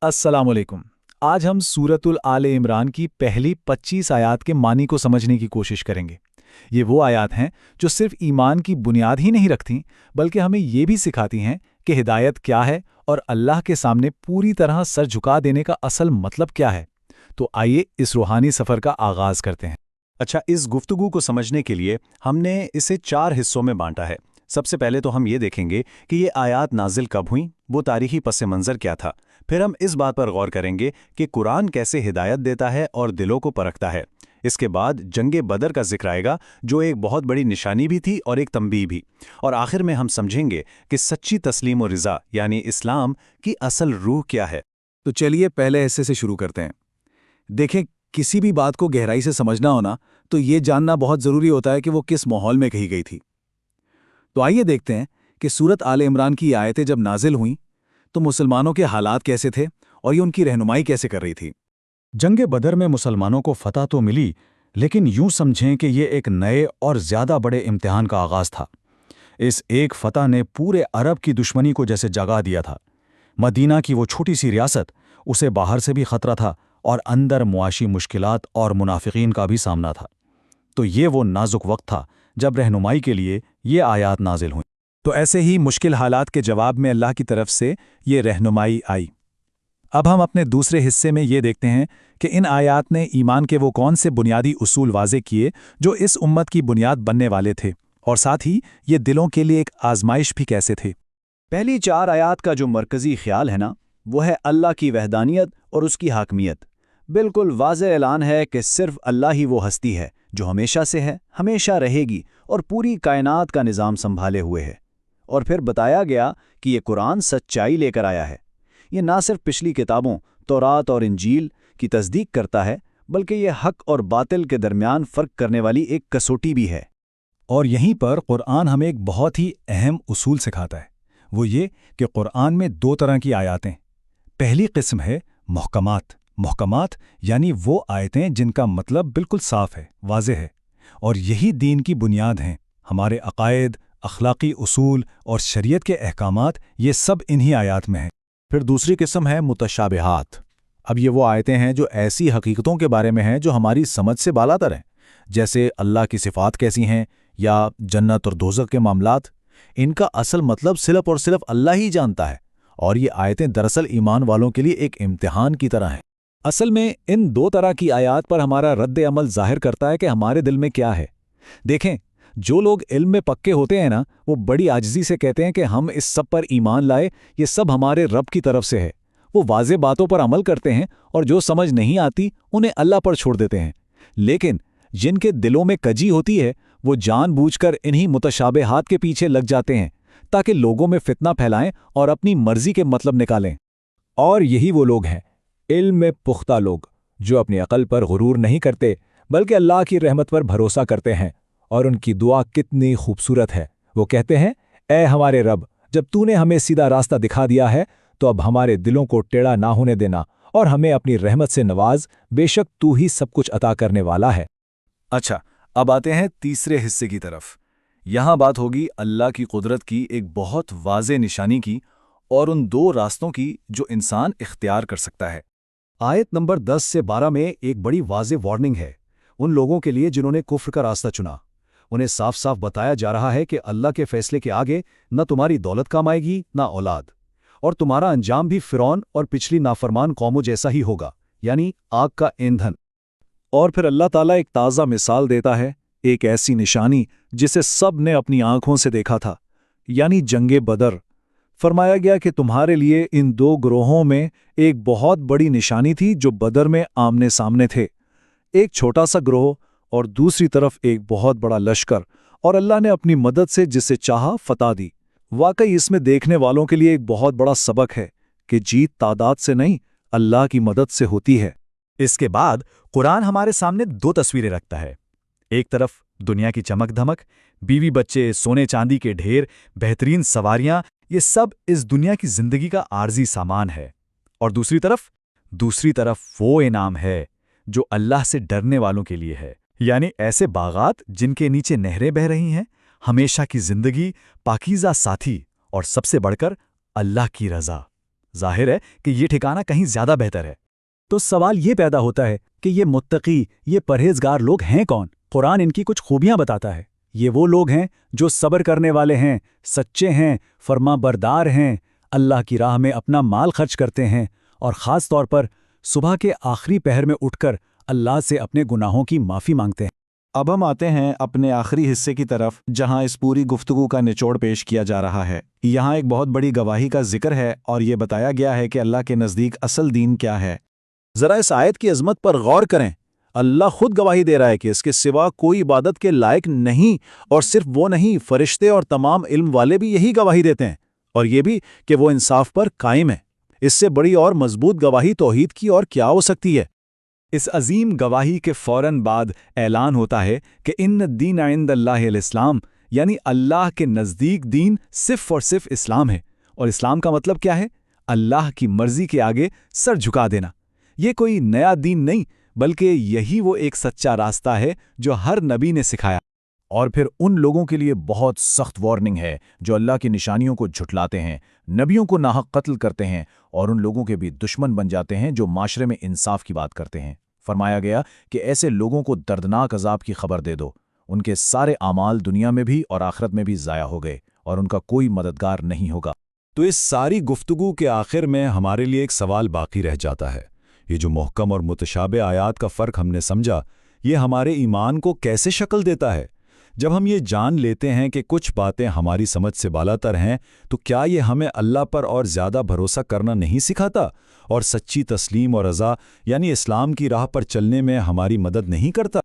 अस्सलाम वालेकुम। आज हम सूरतुल आले इमरान की पहली 25 आयात के मानी को समझने की कोशिश करेंगे। ये वो आयात हैं जो सिर्फ ईमान की बुनियाद ही नहीं रखती, बल्कि हमें ये भी सिखाती हैं कि हिदायत क्या है और अल्लाह के सामने पूरी तरह सर झुका देने का असल मतलब क्या है। तो आइए इस रूहानी सफ़र का आगाज़ करते हैं। अच्छा, इस गुफ्तगू को समझने के लिए हमने इसे 4 हिस्सों में बांटा है। सबसे पहले तो हम ये देखेंगे कि ये आयात नाजिल कब हुई, वो तारीखी पस मंज़र क्या था। फिर हम इस बात पर गौर करेंगे कि कुरान कैसे हिदायत देता है और दिलों को परखता है। इसके बाद जंगे बदर का जिक्र आएगा, जो एक बहुत बड़ी निशानी भी थी और एक तंबीह भी। और आखिर में हम समझेंगे कि सच्ची तस्लीम और रिज़ा यानी इस्लाम की असल रूह क्या है। तो चलिए पहले हिस्से से शुरू करते हैं। देखें, किसी भी बात को गहराई से समझना होना तो ये जानना बहुत ज़रूरी होता है कि वो किस माहौल में कही गई थी। तो आइए देखते हैं कि सूरत आले इमरान की आयतें जब नाजिल हुईं तो मुसलमानों के हालात कैसे थे और ये उनकी रहनुमाई कैसे कर रही थी। जंगे बदर में मुसलमानों को फतह तो मिली, लेकिन यूं समझें कि ये एक नए और ज्यादा बड़े इम्तिहान का आगाज था। इस एक फतह ने पूरे अरब की दुश्मनी को जैसे जगा दिया था। मदीना की वो छोटी सी रियासत, उसे बाहर से भी खतरा था और अंदर मुआशी मुश्किलात और मुनाफिकीन का भी सामना था। तो ये वो नाजुक वक्त था जब रहनुमाई के लिए ये आयात नाजिल हुई। तो ऐसे ही मुश्किल हालात के जवाब में अल्लाह की तरफ से ये रहनुमाई आई। अब हम अपने दूसरे हिस्से में ये देखते हैं कि इन आयात ने ईमान के वो कौन से बुनियादी उसूल वाज़े किए जो इस उम्मत की बुनियाद बनने वाले थे, और साथ ही ये दिलों के लिए एक आजमाइश भी कैसे थे। पहली 4 आयात का जो मरकज़ी ख्याल है ना, वो है अल्लाह की वहदानियत और उसकी हाकमियत। बिल्कुल वाज़े ऐलान है कि सिर्फ अल्लाह ही वो हस्ती है जो हमेशा से है, हमेशा रहेगी और पूरी कायनात का निज़ाम संभाले हुए है। और फिर बताया गया कि ये कुरान सच्चाई लेकर आया है। ये ना सिर्फ पिछली किताबों तौरात और इंजील की तस्दीक करता है, बल्कि ये हक और बातिल के दरमियान फ़र्क करने वाली एक कसौटी भी है। और यहीं पर कुरान हमें एक बहुत ही अहम उसूल सिखाता है। वो ये कि कुरान में 2 तरह की आयतें। पहली किस्म है मुहकमात यानी वो आयतें जिनका मतलब बिल्कुल साफ है, वाज़े है, और यही दीन की बुनियाद हैं। हमारे अकायद, अखलाकी उसूल और शरीयत के अहकामात, ये सब इन्हीं आयात में हैं। फिर दूसरी किस्म है मुतशाबिहात। अब ये वो आयतें हैं जो ऐसी हकीकतों के बारे में हैं जो हमारी समझ से बालातर हैं, जैसे अल्लाह की सिफ़ात कैसी हैं या जन्नत और दोज़ख के मामलात। इनका असल मतलब सिर्फ और सिर्फ अल्लाह ही जानता है, और ये आयतें दरअसल ईमान वालों के लिए एक इम्तिहान की तरह हैं। असल में इन 2 तरह की आयात पर हमारा रद्द अमल ज़ाहिर करता है कि हमारे दिल में क्या है। देखें, जो लोग इल्म में पक्के होते हैं ना, वो बड़ी आजिज़ी से कहते हैं कि हम इस सब पर ईमान लाए, ये सब हमारे रब की तरफ से है। वो वाज़े बातों पर अमल करते हैं और जो समझ नहीं आती उन्हें अल्लाह पर छोड़ देते हैं। लेकिन जिनके दिलों में कजी होती है, वो जानबूझकर इन्हीं मुतशाबिहात के पीछे लग जाते हैं ताकि लोगों में फितना फैलाएं और अपनी मर्जी के मतलब निकालें। और यही वो लोग हैं, इल्म में पुख्ता लोग, जो अपनी अकल पर गुरूर नहीं करते बल्कि अल्लाह की रहमत पर भरोसा करते हैं। और उनकी दुआ कितनी खूबसूरत है। वो कहते हैं, ऐ हमारे रब, जब तूने हमें सीधा रास्ता दिखा दिया है तो अब हमारे दिलों को टेढ़ा ना होने देना और हमें अपनी रहमत से नवाज, बेशक तू ही सब कुछ अता करने वाला है। अच्छा, अब आते हैं तीसरे हिस्से की तरफ। यहाँ बात होगी अल्लाह की कुदरत की एक बहुत वाज़े निशानी की और उन 2 रास्तों की जो इंसान इख्तियार कर सकता है। आयत नंबर 10 से 12 में एक बड़ी वाज़े वार्निंग है उन लोगों के लिए जिन्होंने कुफ्र का रास्ता चुना। उन्हें साफ साफ बताया जा रहा है कि अल्लाह के फैसले के आगे न तुम्हारी दौलत काम आएगी न औलाद, और तुम्हारा अंजाम भी फिरौन और पिछली नाफरमान कौमों जैसा ही होगा, यानी आग का ईंधन। और फिर अल्लाह ताला एक ताज़ा मिसाल देता है, एक ऐसी निशानी जिसे सब ने अपनी आंखों से देखा था, यानी जंगे बदर। फरमाया गया कि तुम्हारे लिए इन 2 ग्रोहों में एक बहुत बड़ी निशानी थी जो बदर में आमने सामने थे। एक छोटा सा ग्रोह और दूसरी तरफ एक बहुत बड़ा लश्कर, और अल्लाह ने अपनी मदद से जिसे चाहा फतह दी। वाकई इसमें देखने वालों के लिए एक बहुत बड़ा सबक है कि जीत तादाद से नहीं, अल्लाह की मदद से होती है। इसके बाद कुरान हमारे सामने 2 तस्वीरें रखता है। एक तरफ दुनिया की चमक धमक, बीवी बच्चे, सोने चांदी के ढेर, बेहतरीन सवारियां, ये सब इस दुनिया की जिंदगी का आर्जी सामान है। और दूसरी तरफ वो इनाम है जो अल्लाह से डरने वालों के लिए है, यानी ऐसे बागात जिनके नीचे नहरें बह रही हैं, हमेशा की जिंदगी, पाकीज़ा साथी और सबसे बढ़कर अल्लाह की रज़ा। ظاہر ہے کہ یہ ٹھکانہ کہیں زیادہ بہتر ہے۔ تو سوال یہ پیدا ہوتا ہے کہ یہ متقی، یہ پرہیزگار لوگ ہیں کون؟ قرآن ان کی کچھ خوبیاں بتاتا ہے۔ یہ وہ لوگ ہیں جو صبر کرنے والے ہیں، سچے ہیں، فرما بردار ہیں، اللہ کی راہ میں اپنا مال خرچ کرتے ہیں، اور خاص طور پر صبح کے آخری پہر میں اٹھ کر اللہ سے اپنے گناہوں کی معافی مانگتے ہیں۔ اب ہم آتے ہیں اپنے آخری حصے کی طرف، جہاں اس پوری گفتگو کا نچوڑ پیش کیا جا رہا ہے۔ یہاں ایک بہت بڑی گواہی کا ذکر ہے اور یہ بتایا گیا ہے کہ اللہ کے نزدیک اصل دین کیا ہے۔ ذرا اس آیت کی عظمت پر غور کریں۔ اللہ خود گواہی دے رہا ہے کہ اس کے سوا کوئی عبادت کے لائق نہیں، اور صرف وہ نہیں، فرشتے اور تمام علم والے بھی یہی گواہی دیتے ہیں، اور یہ بھی کہ وہ انصاف پر قائم ہے۔ اس سے بڑی اور مضبوط گواہی توحید کی اور کیا ہو سکتی ہے؟ اس عظیم گواہی کے فوراً بعد اعلان ہوتا ہے کہ ان الدین عند اللہ الاسلام، یعنی اللہ کے نزدیک دین صرف اور صرف اسلام ہے۔ اور اسلام کا مطلب کیا ہے؟ اللہ کی مرضی کے آگے سر جھکا دینا۔ یہ کوئی نیا دین نہیں، بلکہ یہی وہ ایک سچا راستہ ہے جو ہر نبی نے سکھایا۔ اور پھر ان لوگوں کے لیے بہت سخت وارننگ ہے جو اللہ کی نشانیوں کو جھٹلاتے ہیں، نبیوں کو ناحق قتل کرتے ہیں، اور ان لوگوں کے بھی دشمن بن جاتے ہیں جو معاشرے میں انصاف کی بات کرتے ہیں۔ فرمایا گیا کہ ایسے لوگوں کو دردناک عذاب کی خبر دے دو، ان کے سارے اعمال دنیا میں بھی اور آخرت میں بھی ضائع ہو گئے، اور ان کا کوئی مددگار نہیں ہوگا۔ تو اس ساری گفتگو کے آخر میں ہمارے لیے ایک سوال باقی رہ جاتا ہے۔ یہ جو محکم اور متشابہ آیات کا فرق ہم نے سمجھا، یہ ہمارے ایمان کو کیسے شکل دیتا ہے؟ جب ہم یہ جان لیتے ہیں کہ کچھ باتیں ہماری سمجھ سے بالاتر ہیں، تو کیا یہ ہمیں اللہ پر اور زیادہ بھروسہ کرنا نہیں سکھاتا، اور سچی تسلیم اور رضا یعنی اسلام کی راہ پر چلنے میں ہماری مدد نہیں کرتا؟